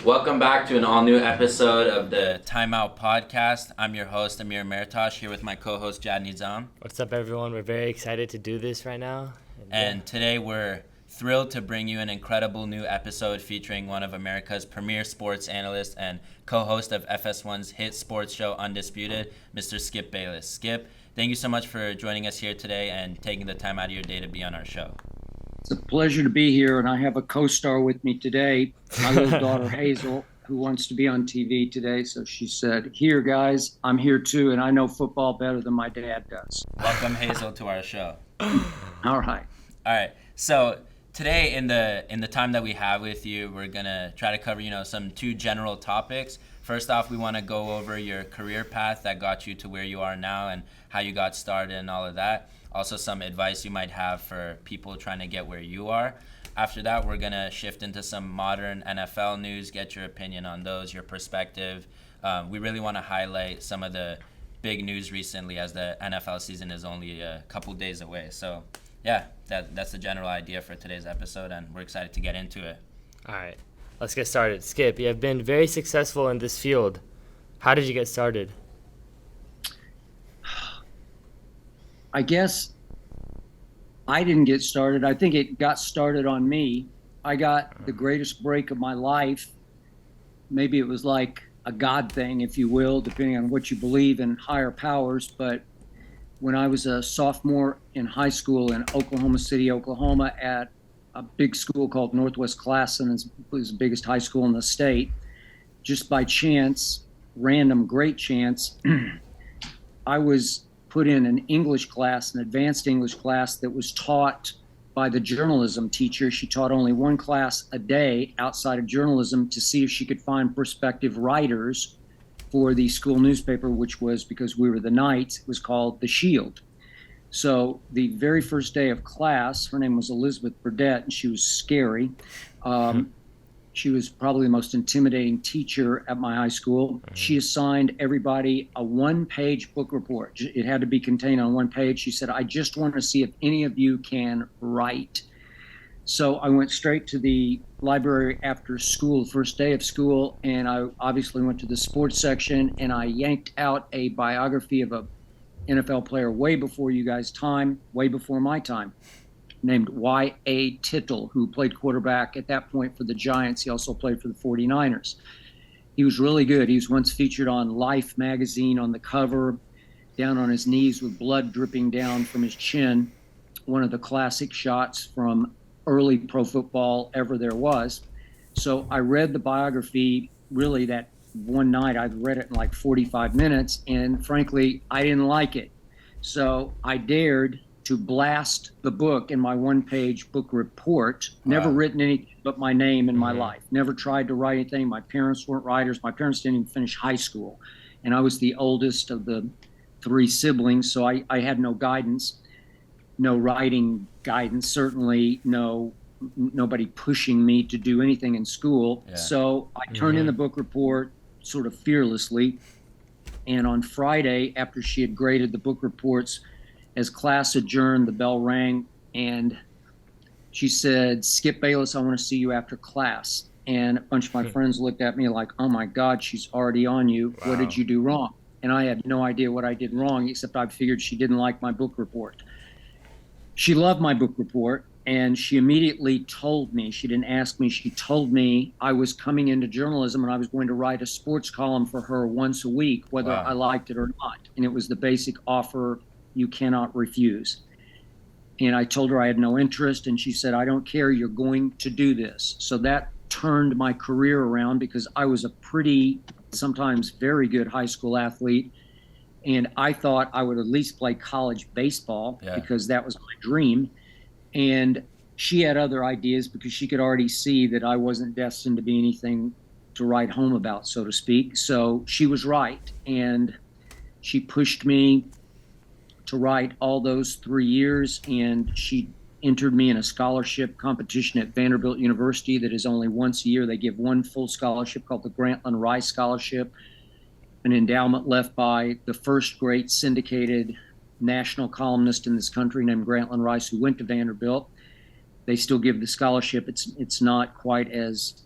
Welcome back to an all-new episode of the Timeout Podcast. I'm your host, Amir Mehrtash, here with my co-host, Jad Nizam. What's up, everyone? We're very excited to do this right now. And today we're thrilled to bring you an incredible new episode featuring one of America's premier sports analysts and co-host of FS1's hit sports show, Undisputed, Mr. Skip Bayless. Skip, thank you so much for joining us here today and taking the time out of your day to be on our show. It's a pleasure to be here, and I have a co-star with me today, my little daughter Hazel, who wants to be on TV today. So she said, "Here, guys, I'm here too, and I know football better than my dad does." Welcome, Hazel, to our show. All right. So today, in the time that we have with you, we're gonna try to cover, some two general topics. First off, we want to go over your career path that got you to where you are now and how you got started and all of that. Also, some advice you might have for people trying to get where you are. After that, we're going to shift into some modern NFL news, get your opinion on those, your perspective. We really want to highlight some of the big news recently as the NFL season is only a couple days away. So, yeah, that's the general idea for today's episode, and we're excited to get into it. All right, let's get started. Skip, you have been very successful in this field. How did you get started? I guess I didn't get started. I think it got started on me. I got the greatest break of my life. Maybe it was like a God thing, if you will, depending on what you believe in higher powers. But when I was a sophomore in high school in Oklahoma City, Oklahoma, at a big school called Northwest Classen, it was the biggest high school in the state, just by chance, random great chance, I was put in an English class, an advanced English class that was taught by the journalism teacher. She taught only one class a day outside of journalism to see if she could find prospective writers for the school newspaper, which was, because we were the Knights, it was called The Shield. So the very first day of class, her name was Elizabeth Burdett, and she was scary. She was probably the most intimidating teacher at my high school. She assigned everybody a one-page book report. It had to be contained on one page. She said, "I just want to see if any of you can write." So I went straight to the library after school, first day of school, and I obviously went to the sports section, and I yanked out a biography of a NFL player way before you guys' time, way before my time, named Y.A. Tittle, who played quarterback at that point for the Giants. He also played for the 49ers. He was really good. He was once featured on Life magazine on the cover, down on his knees with blood dripping down from his chin, one of the classic shots from early pro football ever there was. So I read the biography really that one night. I read it in like 45 minutes, and frankly, I didn't like it. So I dared to blast the book in my one-page book report. Never written anything but my name in my life. Never tried to write anything. My parents weren't writers. My parents didn't even finish high school. And I was the oldest of the three siblings, so I had no guidance, no writing guidance, certainly nobody pushing me to do anything in school. Yeah. So I turned in the book report sort of fearlessly. And on Friday, after she had graded the book reports, as class adjourned, the bell rang, and she said, "Skip Bayless, I want to see you after class." And a bunch of my friends looked at me like, "Oh my God, she's already on you. Wow. What did you do wrong?" And I had no idea what I did wrong, except I figured she didn't like my book report. She loved my book report, and she immediately told me, she didn't ask me, she told me I was coming into journalism and I was going to write a sports column for her once a week, whether I liked it or not. And it was the basic offer you cannot refuse. And I told her I had no interest, and she said, "I don't care, you're going to do this." So that turned my career around, because I was a pretty, sometimes very good high school athlete, and I thought I would at least play college baseball because that was my dream. And she had other ideas, because she could already see that I wasn't destined to be anything to write home about, so to speak. So she was right, and she pushed me to write all those 3 years, and she entered me in a scholarship competition at Vanderbilt University that is only once a year. They give one full scholarship called the Grantland Rice Scholarship, an endowment left by the first great syndicated national columnist in this country named Grantland Rice, who went to Vanderbilt. They still give the scholarship. It's not quite as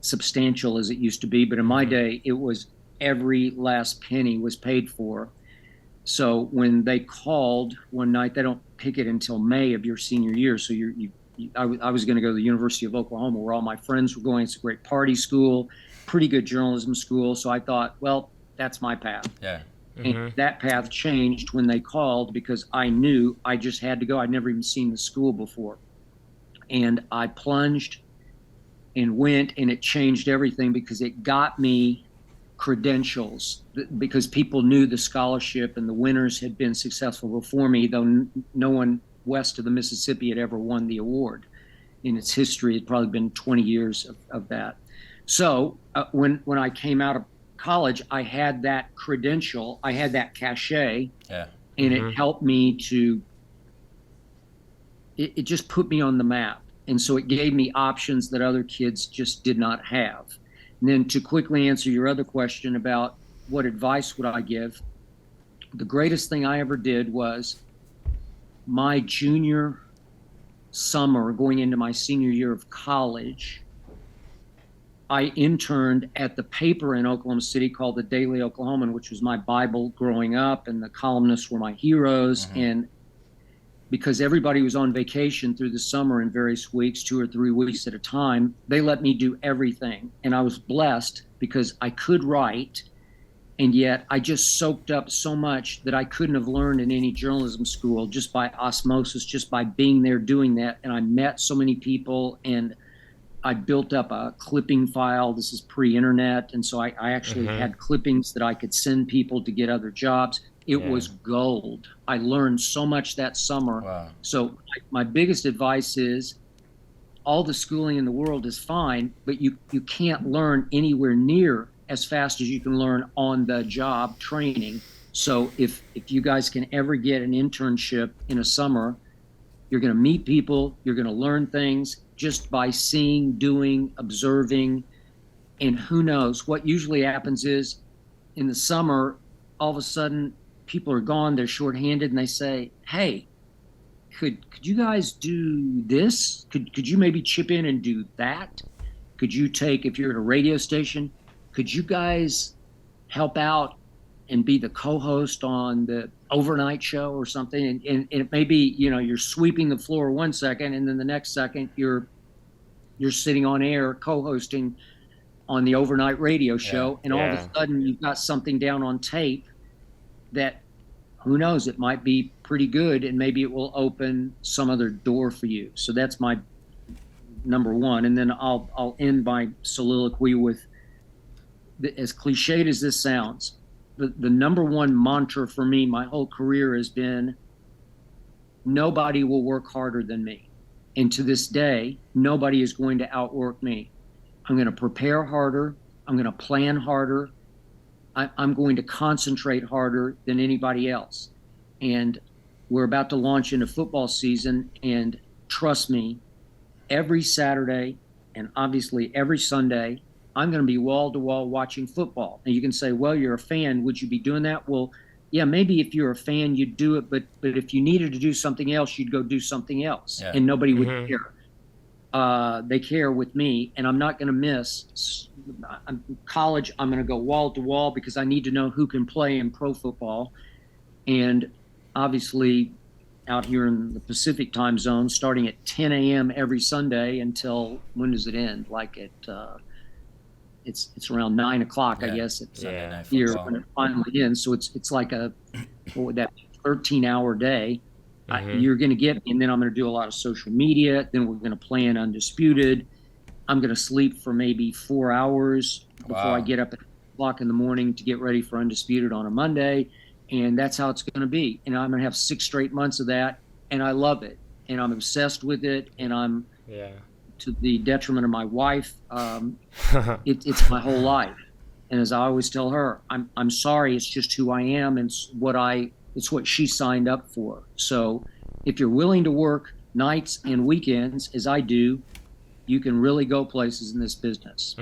substantial as it used to be, but in my day, it was every last penny was paid for. So when they called one night, they don't pick it until May of your senior year. So I was going to go to the University of Oklahoma, where all my friends were going. It's a great party school, pretty good journalism school. So I thought, well, that's my path. Yeah. And that path changed when they called, because I knew I just had to go. I'd never even seen the school before. And I plunged and went, and it changed everything, because it got me credentials, because people knew the scholarship and the winners had been successful before me, though no one west of the Mississippi had ever won the award in its history. It'd probably been 20 years of that. So when I came out of college, I had that credential, I had that cachet, and it helped me to, it just put me on the map. And so it gave me options that other kids just did not have. And then to quickly answer your other question about what advice would I give, the greatest thing I ever did was my junior summer going into my senior year of college, I interned at the paper in Oklahoma City called the Daily Oklahoman, which was my Bible growing up, and the columnists were my heroes. And because everybody was on vacation through the summer in various weeks, 2 or 3 weeks at a time, they let me do everything. And I was blessed because I could write, and yet I just soaked up so much that I couldn't have learned in any journalism school, just by osmosis, just by being there doing that. And I met so many people, and I built up a clipping file. This is pre-internet. And so I actually had clippings that I could send people to get other jobs. It was gold. I learned so much that summer. Wow. So my biggest advice is, all the schooling in the world is fine, but you can't learn anywhere near as fast as you can learn on the job training. So if you guys can ever get an internship in a summer, you're going to meet people, you're going to learn things just by seeing, doing, observing. And who knows, what usually happens is, in the summer, all of a sudden people are gone, they're shorthanded, and they say, hey, could you guys do this? Could you maybe chip in and do that? Could you take, if you're at a radio station, could you guys help out and be the co-host on the overnight show or something? And it may be, you're sweeping the floor 1 second, and then the next second you're sitting on air co-hosting on the overnight radio show. And all of a sudden you've got something down on tape that, who knows, it might be pretty good, and maybe it will open some other door for you. So that's my number one. And then I'll end my soliloquy with, as cliched as this sounds, the number one mantra for me my whole career has been, nobody will work harder than me. And to this day, nobody is going to outwork me. I'm going to prepare harder. I'm going to plan harder. I'm going to concentrate harder than anybody else. And we're about to launch into football season, and trust me, every Saturday and obviously every Sunday, I'm going to be wall to wall watching football. And you can say, well, you're a fan, would you be doing that? Well, yeah, maybe if you're a fan, you'd do it, but if you needed to do something else, you'd go do something else, and nobody would care. They care with me, and I'm not going to miss college. I'm going to go wall to wall because I need to know who can play in pro football. And obviously out here in the Pacific time zone, starting at 10 a.m. every Sunday until, when does it end? Like at, it's around 9 o'clock, I guess, it's here when it finally ends. So it's like a, what would that be, 13-hour day. You're going to get me, and then I'm going to do a lot of social media. Then we're going to plan Undisputed. I'm going to sleep for maybe 4 hours before I get up at 8 o'clock in the morning to get ready for Undisputed on a Monday. And that's how it's going to be. And I'm going to have 6 straight months of that. And I love it. And I'm obsessed with it. And I'm, to the detriment of my wife, it's my whole life. And as I always tell her, I'm sorry, it's just who I am, and it's what she signed up for. So if you're willing to work nights and weekends, as I do, you can really go places in this business.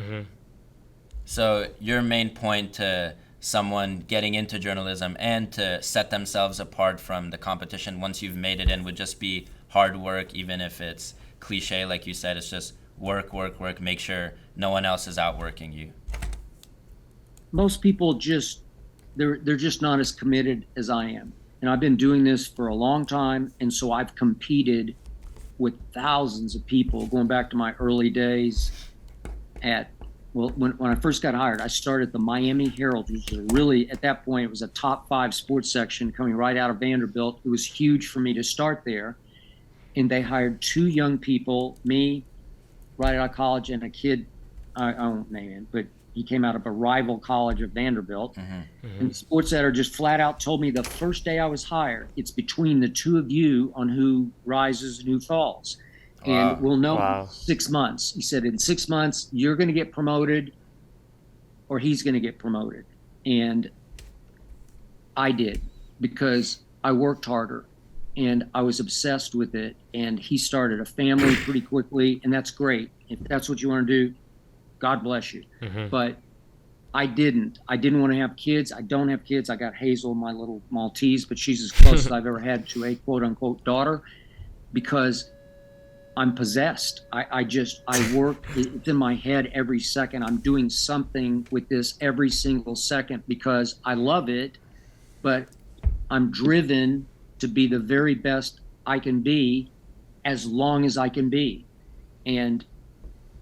So your main point to someone getting into journalism and to set themselves apart from the competition once you've made it in would just be hard work, even if it's cliche, like you said, it's just work, make sure no one else is outworking you? Most people they're just not as committed as I am. And I've been doing this for a long time, and so I've competed with thousands of people going back to my early days when I first got hired. I started at the Miami Herald, which was really, at that point, it was a top 5 sports section coming right out of Vanderbilt. It was huge for me to start there. And they hired 2 young people, me, right out of college, and a kid, I won't name him, but he came out of a rival college of Vanderbilt. And the sports editor just flat out told me the first day I was hired, it's between the 2 of you on who rises and who falls. And we'll know in 6 months. He said, in 6 months, you're going to get promoted or he's going to get promoted. And I did, because I worked harder and I was obsessed with it. And he started a family pretty quickly, and that's great. If that's what you want to do, God bless you. But I didn't want to have kids. I don't have kids. I got Hazel, my little Maltese, but she's as close as I've ever had to a quote unquote daughter, because I'm possessed. I work, it's in my head every second. I'm doing something with this every single second because I love it, but I'm driven to be the very best I can be as long as I can be. And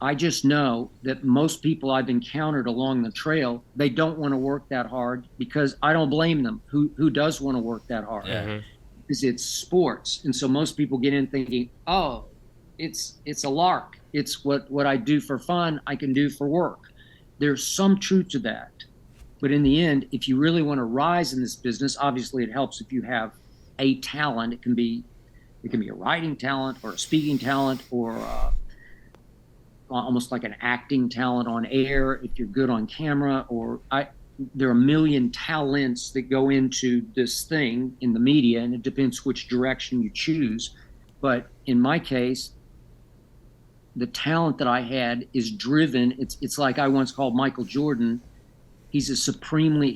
I just know that most people I've encountered along the trail, they don't want to work that hard, because I don't blame them. Who does want to work that hard? Because it's sports. And so most people get in thinking, oh, it's a lark. It's what I do for fun, I can do for work. There's some truth to that. But in the end, if you really want to rise in this business, obviously it helps if you have a talent. It can be a writing talent or a speaking talent, or almost like an acting talent on air if you're good on camera. There are a million talents that go into this thing in the media, and it depends which direction you choose. But in my case, the talent that I had is driven. It's like I once called Michael Jordan. He was a supremely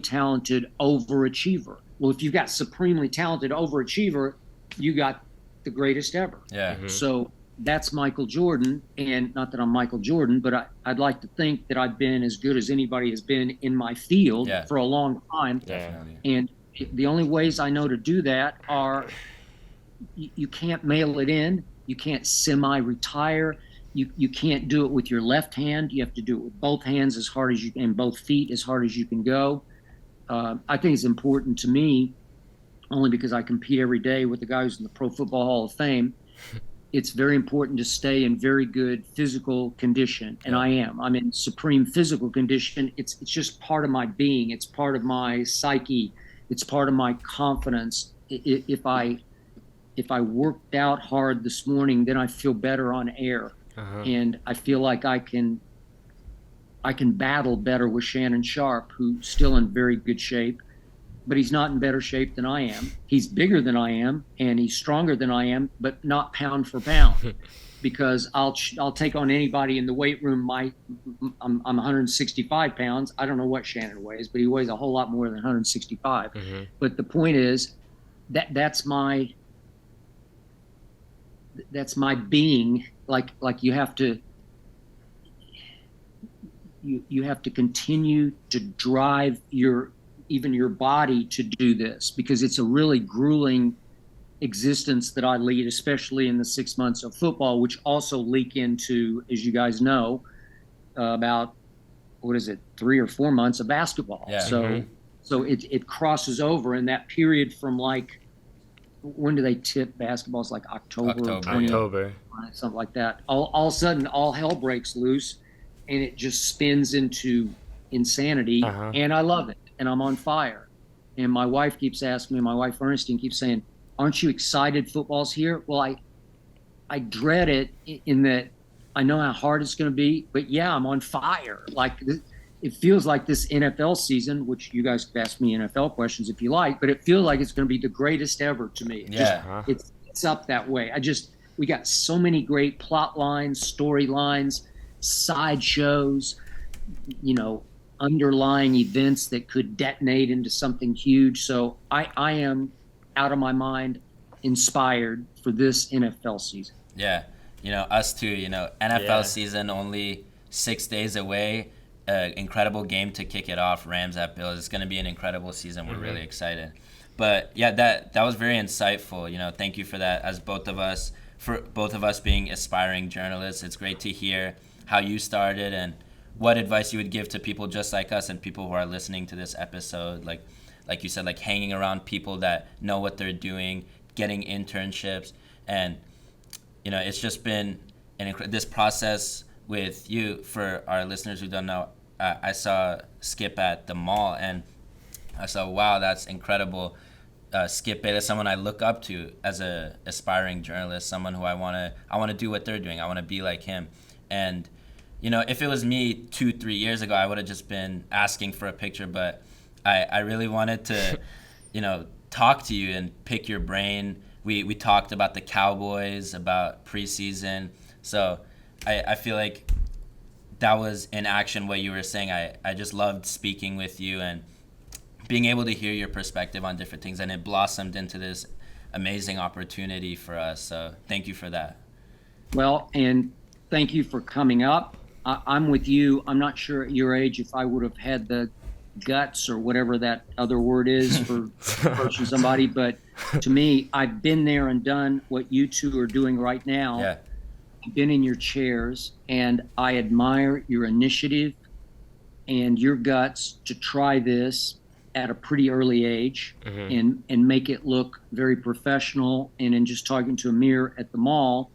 talented overachiever. Well, if you've got supremely talented overachiever, you got the greatest ever. So that's Michael Jordan. And not that I'm Michael Jordan, but I'd like to think that I've been as good as anybody has been in my field for a long time. And the only ways I know to do that are, you can't mail it in. You can't semi-retire. You can't do it with your left hand. You have to do it with both hands as hard as you can, and both feet as hard as you can go. I think it's important to me, only because I compete every day with the guy who's in the Pro Football Hall of Fame. It's very important to stay in very good physical condition, and I am. I'm in supreme physical condition. It's just part of my being. It's part of my psyche. It's part of my confidence. If I worked out hard this morning, then I feel better on air, and I feel like I can battle better with Shannon Sharp, who's still in very good shape, but he's not in better shape than I am. He's bigger than I am, and he's stronger than I am, but not pound for pound, because I'll take on anybody in the weight room. I'm 165 pounds. I don't know what Shannon weighs, but he weighs a whole lot more than 165. But the point is that's my being. Like you have to continue to drive your body to do this, because it's a really grueling existence that I lead, especially in the 6 months of football, which also leak into, as you guys know, about 3 or 4 months of basketball. So it crosses over in that period from, like, when do they tip basketball? It's like October. Something like that. All of a sudden, all hell breaks loose, and it just spins into insanity, and I love it, and I'm on fire. And my wife keeps asking me, my wife Ernestine keeps saying, aren't you excited football's here? Well, I dread it in that I know how hard it's going to be, but yeah, I'm on fire. Like, it feels like this NFL season, which you guys could ask me NFL questions if you like, but it feels like it's going to be the greatest ever to me. It's up that way. We got so many great plot lines, storylines, side shows, underlying events that could detonate into something huge. So I am out of my mind inspired for this NFL season. us too. NFL Yeah. season only 6 days away. Incredible game to kick it off. Rams at Bills. It's going to be an incredible season. We're really excited. But yeah, that was very insightful. Thank you for that. As both of us being aspiring journalists, it's great to hear how you started and what advice you would give to people just like us and people who are listening to this episode. Like you said, like hanging around people that know what they're doing, getting internships, and it's just been this process with you. For our listeners who don't know, I saw Skip at the mall, and I saw, wow, that's incredible. Skip Bayless, someone I look up to as a aspiring journalist, someone who I want to do what they're doing. I want to be like him. And if it was me 2-3 years ago, I would have just been asking for a picture. But I really wanted to, talk to you and pick your brain. We talked about the Cowboys, about preseason. So I feel like that was in action what you were saying. I just loved speaking with you and being able to hear your perspective on different things, and it blossomed into this amazing opportunity for us. So thank you for that. Well, and thank you for coming up. I'm with you. I'm not sure at your age if I would have had the guts or whatever that other word is for approaching somebody, but to me, I've been there and done what you two are doing right now. Yeah. I've been in your chairs, and I admire your initiative and your guts to try this at a pretty early age and make it look very professional. And in just talking to Amir at the mall,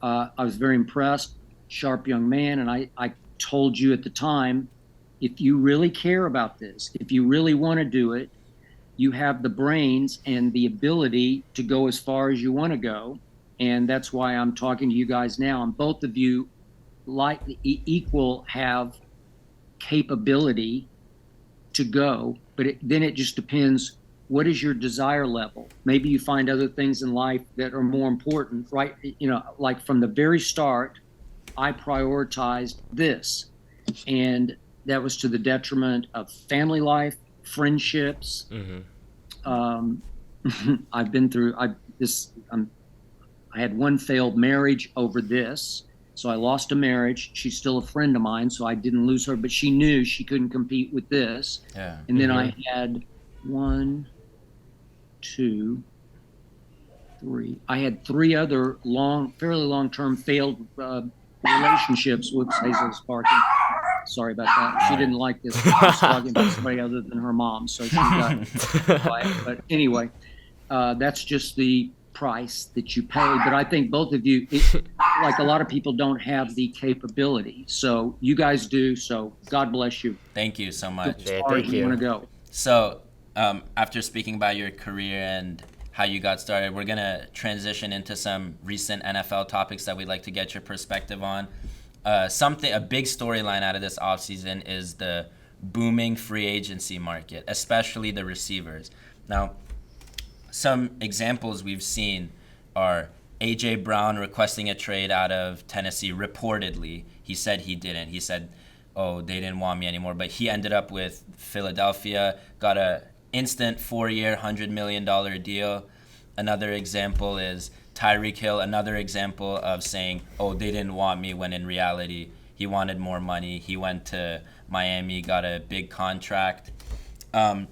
I was very impressed. Sharp young man. And I told you at the time, if you really care about this, if you really want to do it, you have the brains and the ability to go as far as you want to go. And that's why I'm talking to you guys now. And both of you, like equal, have capability to go. But then it just depends, what is your desire level? Maybe you find other things in life that are more important, right? Like from the very start, I prioritized this. And that was to the detriment of family life, friendships. I've been through, I had one failed marriage over this. So I lost a marriage. She's still a friend of mine, so I didn't lose her, but she knew she couldn't compete with this. Yeah. And then I had 1, 2, 3. I had 3 other fairly long-term failed relationships. Whoops, Hazel's barking. Sorry about that. She didn't like this. I was talking about somebody other than her mom, so she got quiet. But anyway, that's just the price that you pay. But I think both of you, like a lot of people, don't have the capability. So you guys do. So God bless you. Thank you so much. Yeah, thank you. Want to go. So after speaking about your career and how you got started, we're going to transition into some recent NFL topics that we'd like to get your perspective on. A big storyline out of this offseason is the booming free agency market, especially the receivers. Now, some examples we've seen are A.J. Brown requesting a trade out of Tennessee. Reportedly, he said he didn't. He said, oh, they didn't want me anymore. But he ended up with Philadelphia, got a instant 4-year, $100 million deal. Another example is Tyreek Hill, another example of saying, oh, they didn't want me, when in reality, he wanted more money. He went to Miami, got a big contract. How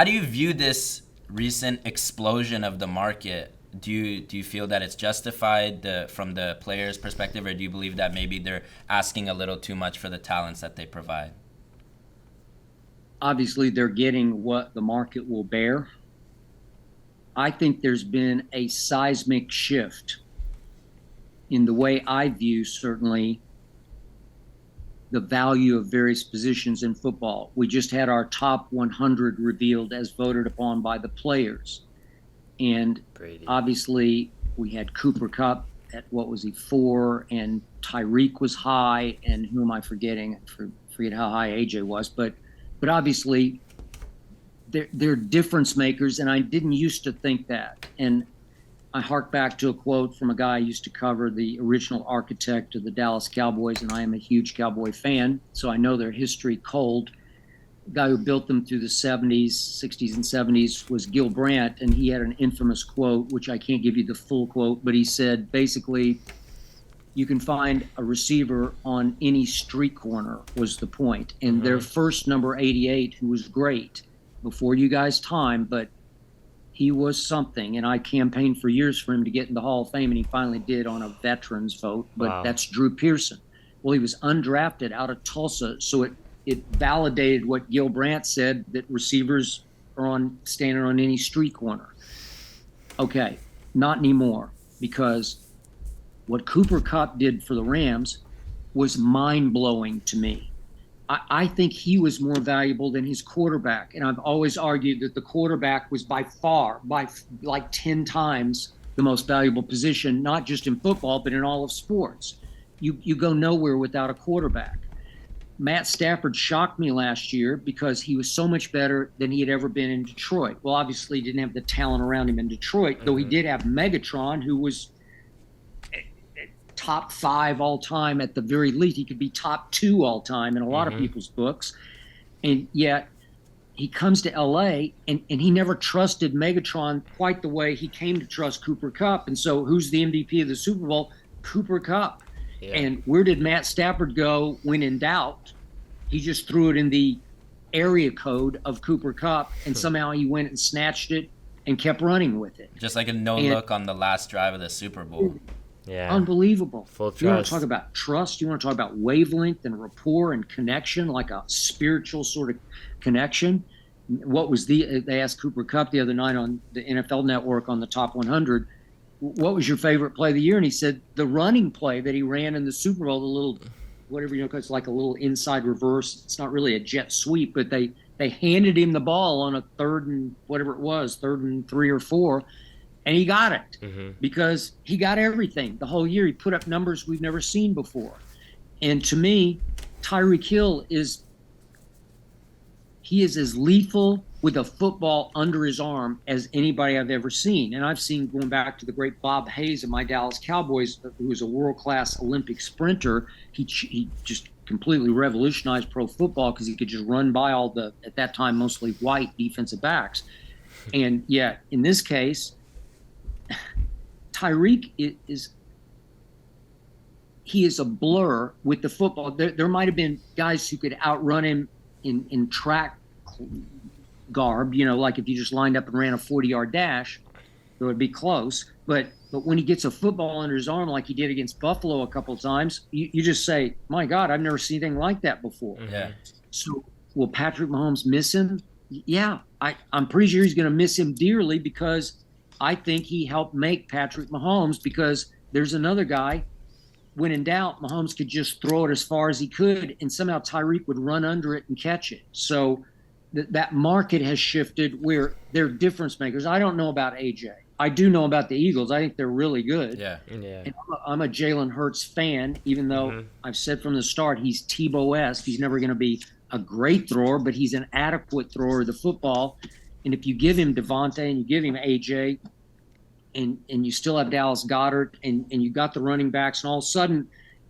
do you view this recent explosion of the market? Do you feel that it's justified from the players' perspective, or do you believe that maybe they're asking a little too much for the talents that they provide? Obviously, they're getting what the market will bear. I think there's been a seismic shift in the way I view, certainly, the value of various positions in football. We just had our top 100 revealed as voted upon by the players. And Brady. Obviously, we had Cooper Kupp at, 4, and Tyreek was high, and who am I forgetting? I forget how high AJ was. But obviously, they're difference makers, and I didn't used to think that. And I hark back to a quote from a guy I used to cover, the original architect of the Dallas Cowboys, and I am a huge Cowboy fan, so I know their history cold. guy who built them through the 70s, 60s, and 70s was Gil Brandt, and he had an infamous quote, which I can't give you the full quote, but he said basically, you can find a receiver on any street corner was the point. And their first number 88, who was great before you guys' time, but he was something. And I campaigned for years for him to get in the Hall of Fame, and he finally did on a veterans vote. But that's Drew Pearson. Well, he was undrafted out of Tulsa, so it validated what Gil Brandt said, that receivers are standing on any street corner. Okay, not anymore, because what Cooper Kupp did for the Rams was mind-blowing to me. I think he was more valuable than his quarterback. And I've always argued that the quarterback was by like 10 times the most valuable position, not just in football, but in all of sports. You go nowhere without a quarterback. Matt Stafford shocked me last year because he was so much better than he had ever been in Detroit. Well, obviously he didn't have the talent around him in Detroit, though he did have Megatron, who was top 5 all time at the very least. He could be top 2 all time in a lot of people's books. And yet he comes to LA and he never trusted Megatron quite the way he came to trust Cooper Kupp. And so who's the MVP of the Super Bowl? Cooper Kupp. Yeah. And where did Matt Stafford go when in doubt? He just threw it in the area code of Cooper Kupp, and somehow he went and snatched it and kept running with it. Just like a no-look on the last drive of the Super Bowl. Yeah. Unbelievable. Full trust. You want to talk about trust? You want to talk about wavelength and rapport and connection, like a spiritual sort of connection? They asked Cooper Kupp the other night on the NFL Network on the Top 100, what was your favorite play of the year? And he said the running play that he ran in the Super Bowl, the little, whatever, it's like a little inside reverse. It's not really a jet sweep, but they handed him the ball on a third and 3 or 4, and he got it because he got everything the whole year. He put up numbers we've never seen before. And to me, Tyreek Hill is as lethal with a football under his arm as anybody I've ever seen. And I've seen, going back to the great Bob Hayes of my Dallas Cowboys, who was a world-class Olympic sprinter, he just completely revolutionized pro football because he could just run by all the, at that time, mostly white defensive backs. And yet, in this case, Tyreek is a blur with the football. There might have been guys who could outrun him in track garb, like if you just lined up and ran a 40-yard dash, it would be close. But when he gets a football under his arm like he did against Buffalo a couple of times, you just say, my God, I've never seen anything like that before. Yeah. So will Patrick Mahomes miss him? Yeah, I'm pretty sure he's going to miss him dearly, because I think he helped make Patrick Mahomes, because there's another guy, when in doubt, Mahomes could just throw it as far as he could, and somehow Tyreek would run under it and catch it. So that market has shifted where they're difference makers. I don't know about AJ. I do know about the Eagles. I think they're really good. Yeah. And I'm a Jalen Hurts fan, even though I've said from the start he's Tebow-esque. He's never going to be a great thrower, but he's an adequate thrower of the football. And if you give him Devontae and you give him AJ, and you still have Dallas Goedert, and you got the running backs, and all of a sudden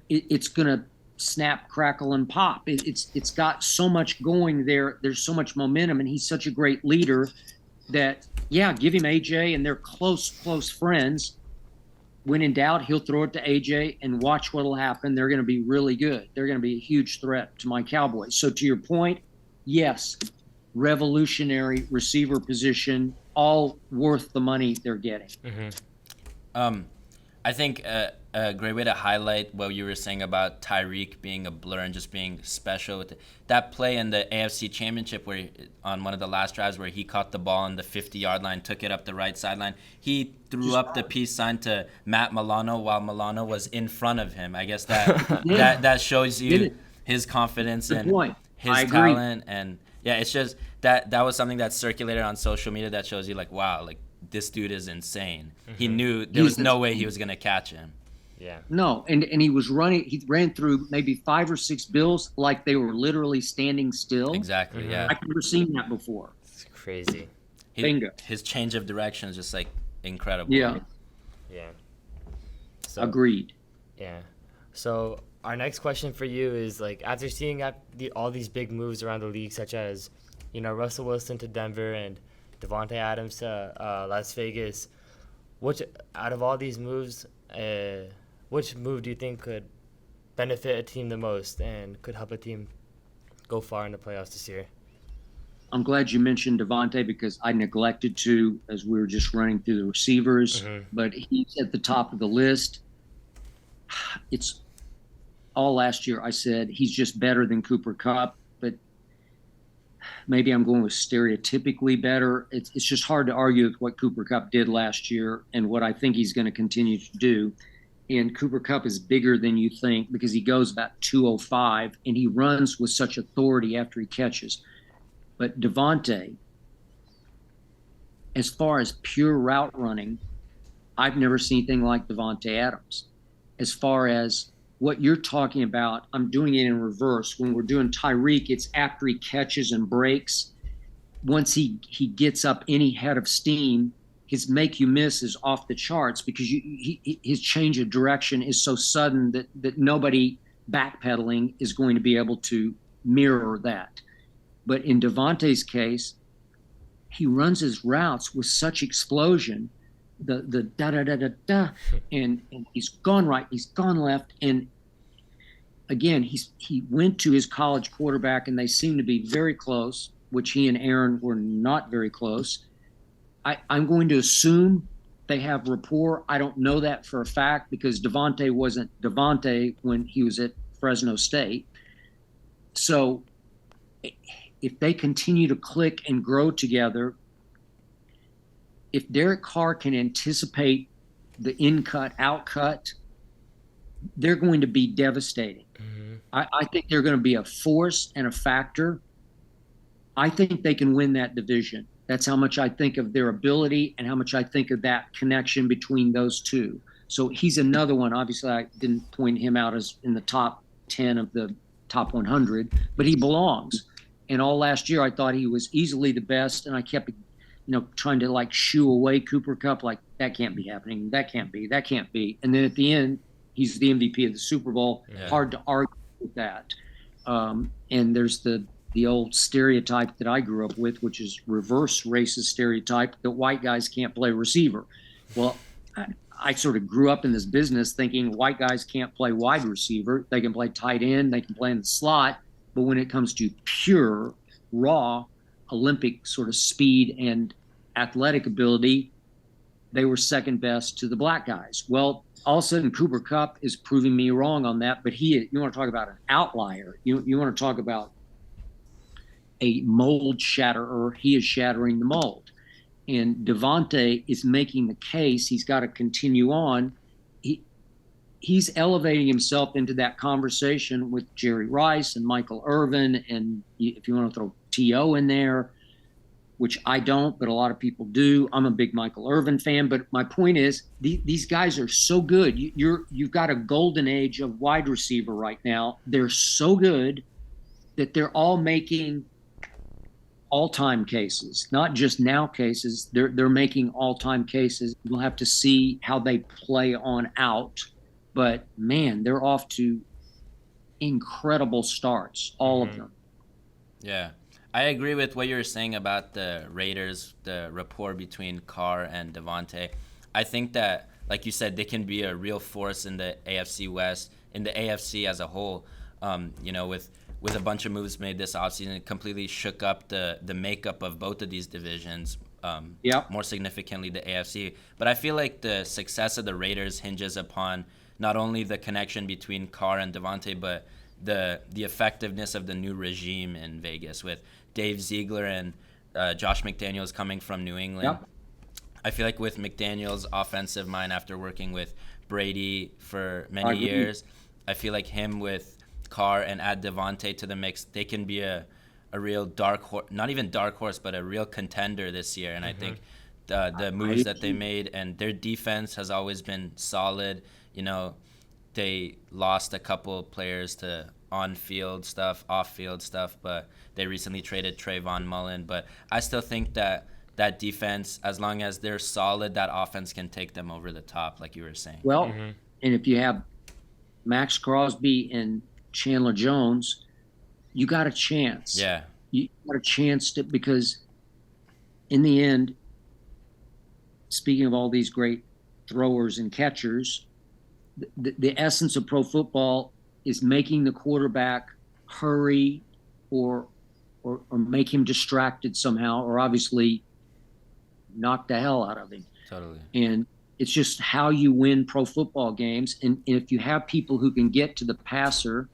it's going to snap, crackle, and pop. It's got so much going there. There's so much momentum, and he's such a great leader that, yeah, give him AJ, and they're close friends. When in doubt, he'll throw it to AJ, and watch what'll happen. They're going to be really good. They're going to be a huge threat to my Cowboys. So to your point, yes, revolutionary receiver position, all worth the money they're getting. I think a great way to highlight what you were saying about Tyreek being a blur and just being special with that play in the AFC Championship, where on one of the last drives where he caught the ball on the 50-yard line, took it up the right sideline. He threw up the peace sign to Matt Milano while Milano was in front of him. I guess that that shows you his confidence and his talent. And yeah, it's just that was something that circulated on social media that shows you, like, wow, like, this dude is insane. He knew there was no way he was going to catch him. Yeah. No, and he was running. He ran through maybe 5 or 6 Bills like they were literally standing still. Exactly, yeah. I've never seen that before. It's crazy. Bingo. His change of direction is just, like, incredible. Yeah. Yeah. So, agreed. Yeah. So our next question for you is, like, after seeing all these big moves around the league, such as, Russell Wilson to Denver and Devontae Adams to Las Vegas, which out of all these moves, which move do you think could benefit a team the most and could help a team go far in the playoffs this year? I'm glad you mentioned Devontae because I neglected to as we were just running through the receivers, but he's at the top of the list. It's all last year I said he's just better than Cooper Kupp, but maybe I'm going with stereotypically better. It's just hard to argue with what Cooper Kupp did last year and what I think he's going to continue to do. And Cooper Kupp is bigger than you think because he goes about 205 and he runs with such authority after he catches. But Devontae, as far as pure route running, I've never seen anything like Devontae Adams. As far as what you're talking about, I'm doing it in reverse. When we're doing Tyrique, it's after he catches and breaks. Once he gets up any head of steam, his make you miss is off the charts because his change of direction is so sudden that nobody backpedaling is going to be able to mirror that. But in Devontae's case, he runs his routes with such explosion, the da-da-da-da-da, and he's gone right, he's gone left. And again, he went to his college quarterback, and they seem to be very close, which he and Aaron were not very close. I'm going to assume they have rapport. I don't know that for a fact because Devontae wasn't Devontae when he was at Fresno State. So if they continue to click and grow together, if Derek Carr can anticipate the in-cut, out-cut, they're going to be devastating. I think they're going to be a force and a factor. I think they can win that division. That's how much I think of their ability and how much I think of that connection between those two. So he's another one. Obviously, I didn't point him out as in the top 10 of the top 100, but he belongs. And all last year, I thought he was easily the best, and I kept, trying to like shoo away Cooper Kupp, like that can't be happening, that can't be. And then at the end, he's the MVP of the Super Bowl. Yeah. Hard to argue with that. And there's the old stereotype that I grew up with, which is reverse racist stereotype that white guys can't play receiver. Well, I sort of grew up in this business thinking white guys can't play wide receiver. They can play tight end, they can play in the slot. But when it comes to pure, raw, Olympic sort of speed and athletic ability, they were second best to the black guys. Well, all of a sudden, Cooper Kupp is proving me wrong on that. But you want to talk about an outlier. You want to talk about a mold shatterer. He is shattering the mold. And Devontae is making the case. He's got to continue on. He's elevating himself into that conversation with Jerry Rice and Michael Irvin. And if you want to throw T.O. in there, which I don't, but a lot of people do. I'm a big Michael Irvin fan. But my point is these guys are so good. You've got a golden age of wide receiver right now. They're so good that they're all making all-time cases, not just now cases. They're making all-time cases. We'll have to see how they play on out. But, man, they're off to incredible starts, all of them. Yeah. I agree with what you were saying about the Raiders, the rapport between Carr and Devontae. I think that, like you said, they can be a real force in the AFC West, in the AFC as a whole, with a bunch of moves made this offseason. It completely shook up the makeup of both of these divisions, more significantly the AFC. But I feel like the success of the Raiders hinges upon not only the connection between Carr and Devontae, but the effectiveness of the new regime in Vegas with Dave Ziegler and Josh McDaniels coming from New England. Yep. I feel like with McDaniels' offensive mind after working with Brady for many years, I feel like him with Carr and add Devontae to the mix, they can be a real dark horse, not even dark horse, but a real contender this year. And I think the moves that they made and their defense has always been solid. They lost a couple players to on-field stuff, off-field stuff, but they recently traded Trayvon Mullen. But I still think that defense, as long as they're solid, that offense can take them over the top, like you were saying. Well, and if you have Max Crosby and Chandler Jones, you got a chance. Yeah. You got a chance to, because in the end, speaking of all these great throwers and catchers, the essence of pro football is making the quarterback hurry or make him distracted somehow, or obviously knock the hell out of him. Totally. And it's just how you win pro football games. And if you have people who can get to the passer,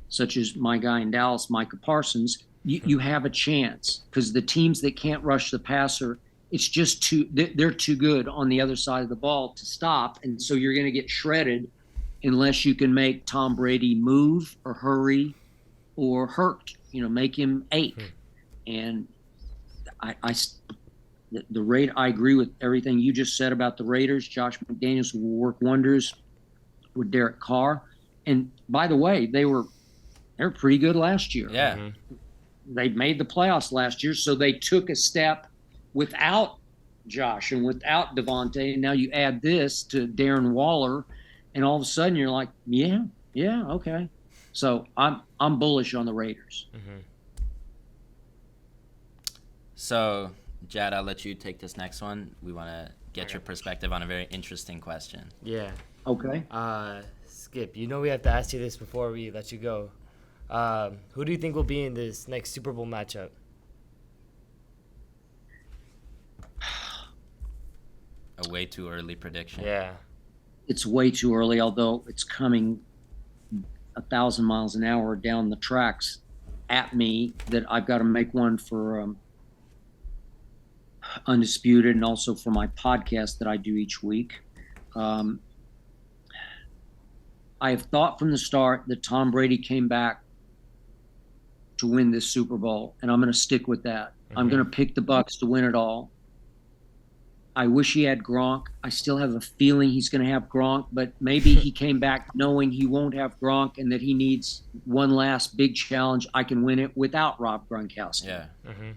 such as my guy in Dallas, Micah Parsons, you have a chance, because the teams that can't rush the passer, it's just they're too good on the other side of the ball to stop. And so you're going to get shredded unless you can make Tom Brady move or hurry or hurt, make him ache. And I agree with everything you just said about the Raiders. Josh McDaniels will work wonders with Derek Carr. And by the way, they were pretty good last year. Yeah. Mm-hmm. They made the playoffs last year, so they took a step without Josh and without Devontae. And now you add this to Darren Waller, and all of a sudden you're like, yeah, okay. So I'm bullish on the Raiders. Mm-hmm. So, Jad, I'll let you take this next one. We want to get your perspective on a very interesting question. Yeah. Okay. Skip, we have to ask you this before we let you go. Who do you think will be in this next Super Bowl matchup? A way too early prediction. Yeah. It's way too early, although it's coming 1,000 miles an hour down the tracks at me, that I've got to make one for Undisputed and also for my podcast that I do each week. I have thought from the start that Tom Brady came back to win this Super Bowl, and I'm going to stick with that. Mm-hmm. I'm going to pick the Bucs to win it all. I wish he had Gronk. I still have a feeling he's going to have Gronk, but maybe he came back knowing he won't have Gronk and that he needs one last big challenge. I can win it without Rob Gronkowski. Yeah. Mm-hmm.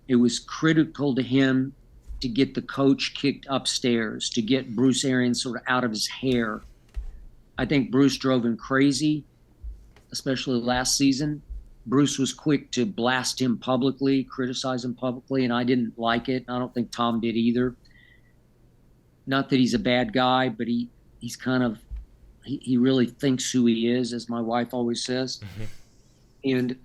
It was critical to him to get the coach kicked upstairs, to get Bruce Arians sort of out of his hair. I think Bruce drove him crazy, especially last season. Bruce was quick to blast him publicly, criticize him publicly, and I didn't like it. I don't think Tom did either. Not that he's a bad guy, but he's kind of he really thinks who he is, as my wife always says. Mm-hmm. And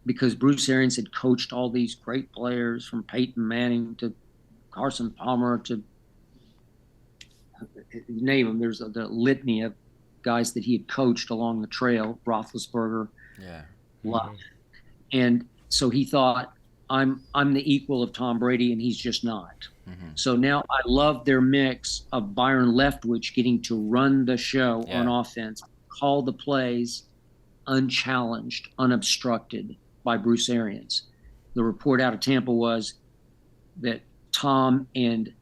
because Bruce Arians had coached all these great players, from Peyton Manning to Carson Palmer to name them, there's the litany of guys that he had coached along the trail, Roethlisberger. Yeah. Mm-hmm. And so he thought, I'm the equal of Tom Brady, and he's just not. Mm-hmm. So now I love their mix of Byron Leftwich getting to run the show on offense, call the plays unchallenged, unobstructed by Bruce Arians. The report out of Tampa was that Tom and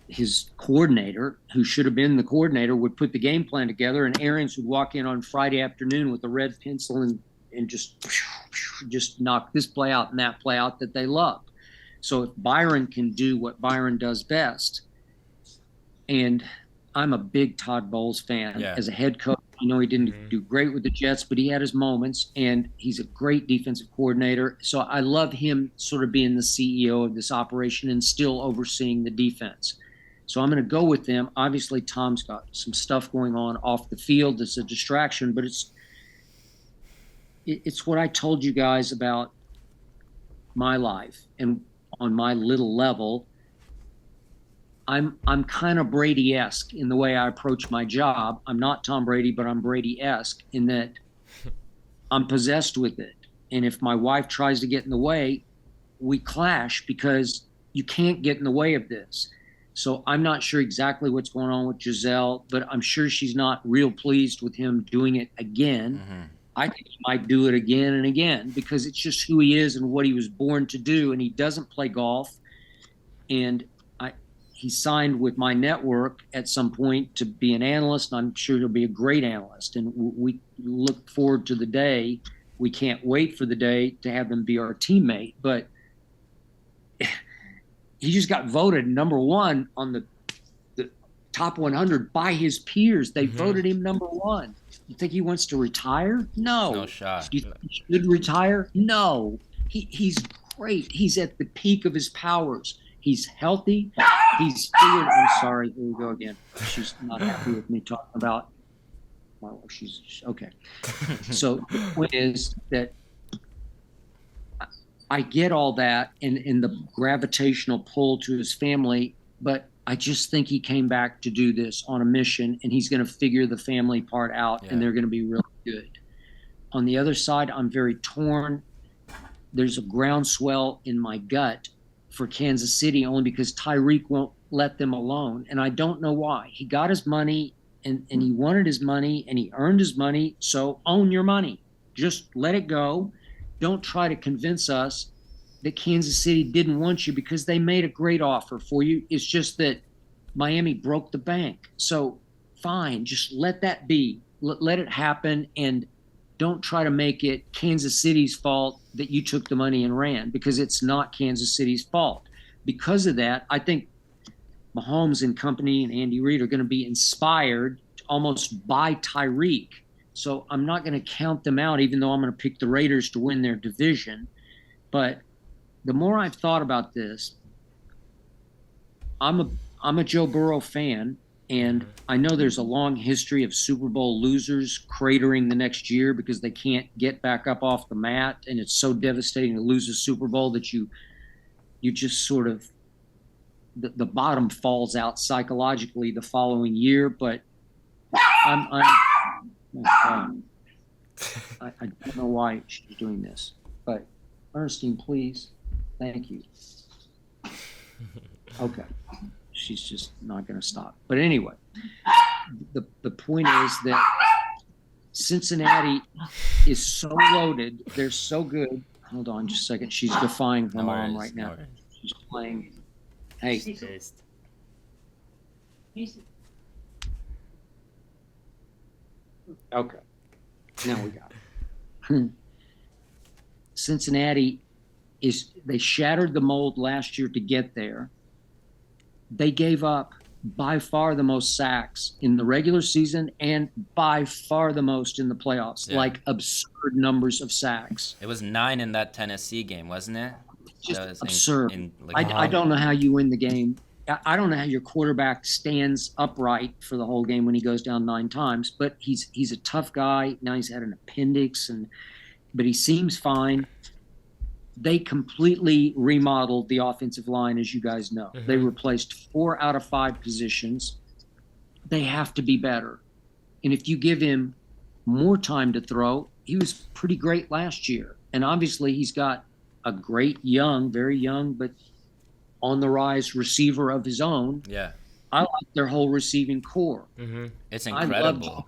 his coordinator, who should have been the coordinator, would put the game plan together, and Arians would walk in on Friday afternoon with a red pencil and just knock this play out and that play out that they love. So if Byron can do what Byron does best, and I'm a big Todd Bowles fan as a head coach. I know he didn't do great with the Jets, but he had his moments, and he's a great defensive coordinator. So I love him sort of being the CEO of this operation and still overseeing the defense. So I'm going to go with them. Obviously, Tom's got some stuff going on off the field that's a distraction, but it's what I told you guys about my life and on my little level. I'm kind of Brady-esque in the way I approach my job. I'm not Tom Brady, but I'm Brady-esque in that I'm possessed with it. And if my wife tries to get in the way, we clash, because you can't get in the way of this. So I'm not sure exactly what's going on with Giselle, but I'm sure she's not real pleased with him doing it again. Mm-hmm. I think he might do it again and again, because it's just who he is and what he was born to do. And he doesn't play golf. And he signed with my network at some point to be an analyst. I'm sure he'll be a great analyst. And we look forward to the day. We can't wait for the day to have him be our teammate. But he just got voted number one on top 100 by his peers. They voted him number one. You think he wants to retire? No. No shot. Do you think he should retire? No. He's great. He's at the peak of his powers. He's healthy. He's figured. I'm sorry. Here we go again. She's not happy with me talking about. Well, she's okay. So the point is that I get all that and the gravitational pull to his family, but I just think he came back to do this on a mission, and he's going to figure the family part out, and they're going to be really good. On the other side, I'm very torn. There's a groundswell in my gut for Kansas City only because Tyrique won't let them alone, and I don't know why. He got his money, and he wanted his money, and he earned his money, so own your money. Just let it go. Don't try to convince us that Kansas City didn't want you because they made a great offer for you. It's just that Miami broke the bank. So fine, just let that be. Let it happen, and don't try to make it Kansas City's fault that you took the money and ran, because it's not Kansas City's fault. Because of that, I think Mahomes and company and Andy Reid are going to be inspired almost by Tyrique. So I'm not going to count them out, even though I'm going to pick the Raiders to win their division. But the more I've thought about this, I'm a Joe Burrow fan, and I know there's a long history of Super Bowl losers cratering the next year because they can't get back up off the mat, and it's so devastating to lose a Super Bowl that you just sort of the bottom falls out psychologically the following year. But I don't know why she's doing this, but Ernestine, please. Thank you. Okay. She's just not going to stop. But anyway, the point is that Cincinnati is so loaded. They're so good. Hold on just a second. She's defying her mom right now. She's playing. Hey. Okay. Now we got it. Cincinnati they shattered the mold last year to get there. They gave up by far the most sacks in the regular season and by far the most in the playoffs, like absurd numbers of sacks. It was 9 in that Tennessee game, wasn't it? Just absurd. I don't know how you win the game. I don't know how your quarterback stands upright for the whole game when he goes down 9 times, but he's a tough guy. Now he's had an appendix, but he seems fine. They completely remodeled the offensive line, as you guys know. They replaced 4 out of 5 positions. They have to be better. And if you give him more time to throw, he was pretty great last year. And obviously he's got a great very young, but on the rise receiver of his own. Yeah. I like their whole receiving core. It's incredible.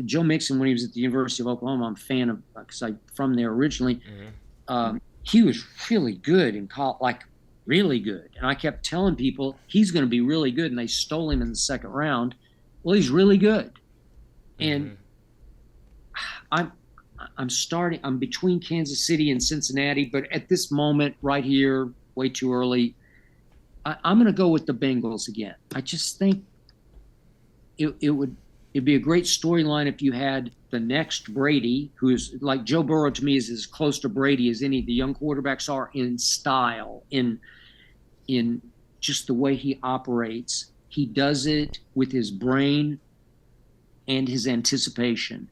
Joe Mixon, when he was at the University of Oklahoma, I'm a fan of, because I'm from there originally. He was really good in college, like really good. And I kept telling people he's going to be really good, and they stole him in the second round. Well, he's really good. And I'm between Kansas City and Cincinnati, but at this moment right here, way too early, I'm going to go with the Bengals again. I just think it'd be a great storyline if you had the next Brady, who's like Joe Burrow to me is as close to Brady as any of the young quarterbacks are in style, in just the way he operates. He does it with his brain and his anticipation,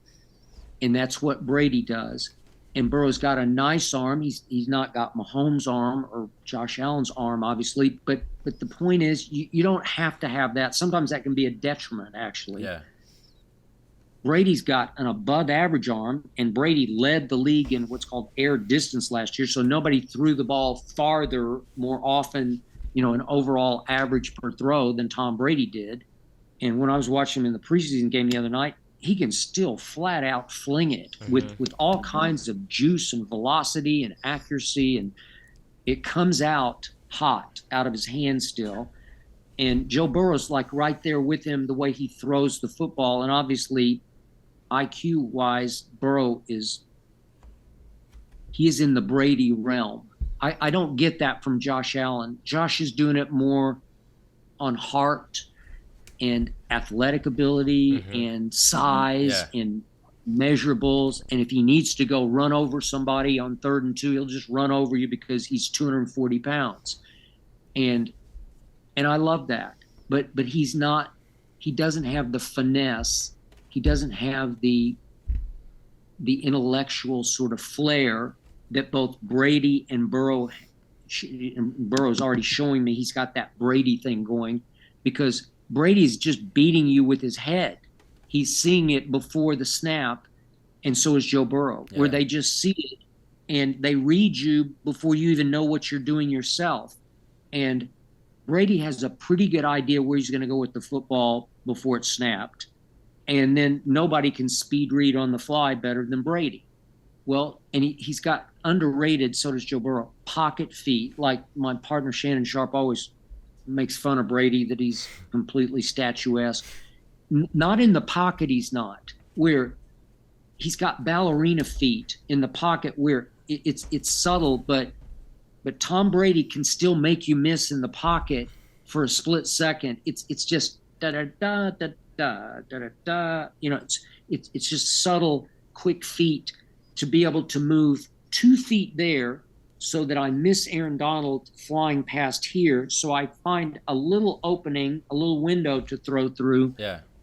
and that's what Brady does. And Burrow's got a nice arm. He's not got Mahomes' arm or Josh Allen's arm, obviously. But the point is, you don't have to have that. Sometimes that can be a detriment, actually. Yeah. Brady's got an above-average arm, and Brady led the league in what's called air distance last year. So nobody threw the ball farther more often, an overall average per throw than Tom Brady did. And when I was watching him in the preseason game the other night, he can still flat out fling it with all kinds of juice and velocity and accuracy, and it comes out hot out of his hand still. And Joe Burrow's like right there with him, the way he throws the football. And obviously IQ wise, Burrow is in the Brady realm. I don't get that from Josh Allen. Josh is doing it more on heart and athletic ability and size and measurables. And if he needs to go run over somebody on 3rd and 2, he'll just run over you because he's 240 pounds. And I love that. But he doesn't have the finesse. He doesn't have the intellectual sort of flair that both Brady and Burrow's already showing me he's got that Brady thing going, because Brady's just beating you with his head. He's seeing it before the snap, and so is Joe Burrow, where they just see it and they read you before you even know what you're doing yourself. And Brady has a pretty good idea where he's going to go with the football before it's snapped. And then nobody can speed read on the fly better than Brady. Well, and he's got underrated, so does Joe Burrow, pocket feet. Like my partner Shannon Sharp always makes fun of Brady that he's completely statuesque. Not in the pocket, he's not. Where he's got ballerina feet in the pocket, where it's subtle, but Tom Brady can still make you miss in the pocket for a split second. It's just da da da da da da da. You know, it's just subtle, quick feet to be able to move 2 feet there so that I miss Aaron Donald flying past here. So I find a little opening, a little window to throw through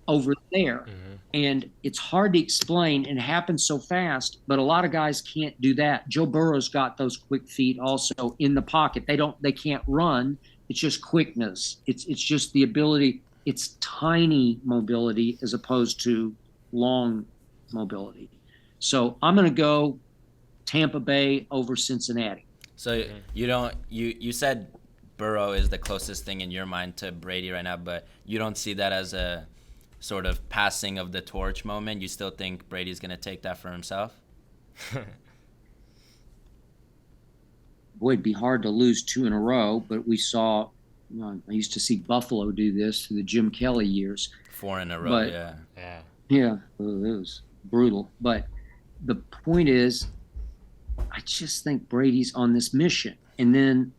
over there. And it's hard to explain and happens so fast, but a lot of guys can't do that. Joe Burrow's got those quick feet also in the pocket. They can't run. It's just quickness. It's just the ability. It's tiny mobility as opposed to long mobility. So I'm going to go Tampa Bay over Cincinnati. So you said Burrow is the closest thing in your mind to Brady right now, but you don't see that as a sort of passing of the torch moment? You still think Brady's going to take that for himself? Boy, it'd be hard to lose 2 in a row, but we saw, I used to see Buffalo do this through the Jim Kelly years. 4 in a row, Yeah, it was brutal. But the point is, I just think Brady's on this mission. And then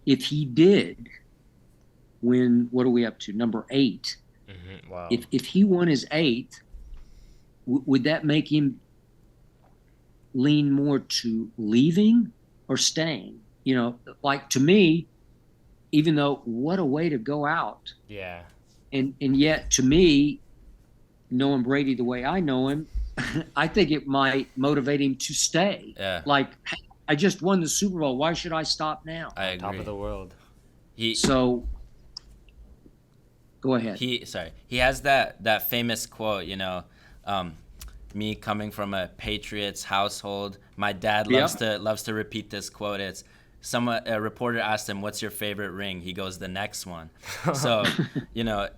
if he did win, what are we up to? Number 8. Wow. If he won his 8th, would that make him lean more to leaving or staying? You know, like to me, even though what a way to go out. Yeah. And yet to me, knowing Brady the way I know him, I think it might motivate him to stay. Yeah. Like, I just won the Super Bowl. Why should I stop now? I agree. Top of the world. Go ahead. He has that famous quote, you know, me coming from a Patriots household, my dad loves to repeat this quote. It's a reporter asked him, "What's your favorite ring?" He goes, "The next one." So, you know,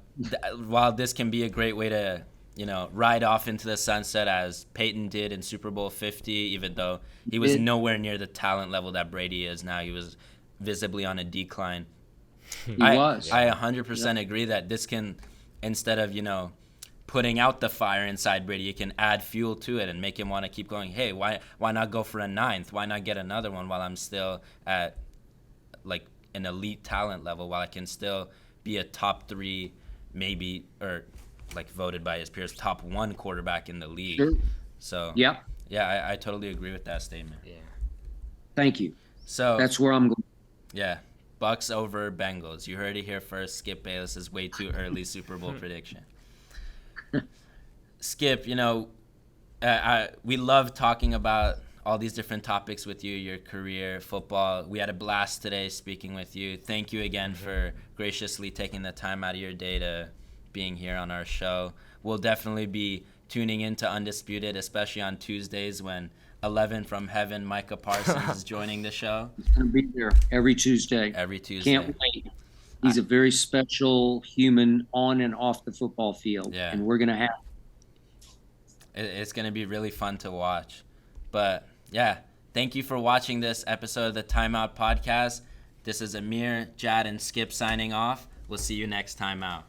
while this can be a great way to, you know, ride off into the sunset as Peyton did in Super Bowl 50, even though he was nowhere near the talent level that Brady is now, he was visibly on a decline. I 100% agree that this can, instead of, you know, putting out the fire inside Brady, it can add fuel to it and make him want to keep going. Hey, why not go for a 9th? Why not get another one while I'm still at like an elite talent level, while I can still be a top 3, maybe, or like voted by his peers, top 1 quarterback in the league. Sure. So yeah, I totally agree with that statement. Yeah. Thank you. So that's where I'm going. Yeah. Bucks over Bengals. You heard it here first. Skip Bayless is way too early Super Bowl prediction. Skip, you know, we love talking about all these different topics with you, your career, football. We had a blast today speaking with you. Thank you again for graciously taking the time out of your day to being here on our show. We'll definitely be tuning into Undisputed, especially on Tuesdays when 11 from Heaven, Micah Parsons is joining the show. He's going to be there every Tuesday. Can't wait. He's a very special human on and off the football field. Yeah. And we're going to have. It's going to be really fun to watch. But, yeah, thank you for watching this episode of the Timeout Podcast. This is Amir, Jad, and Skip signing off. We'll see you next time out.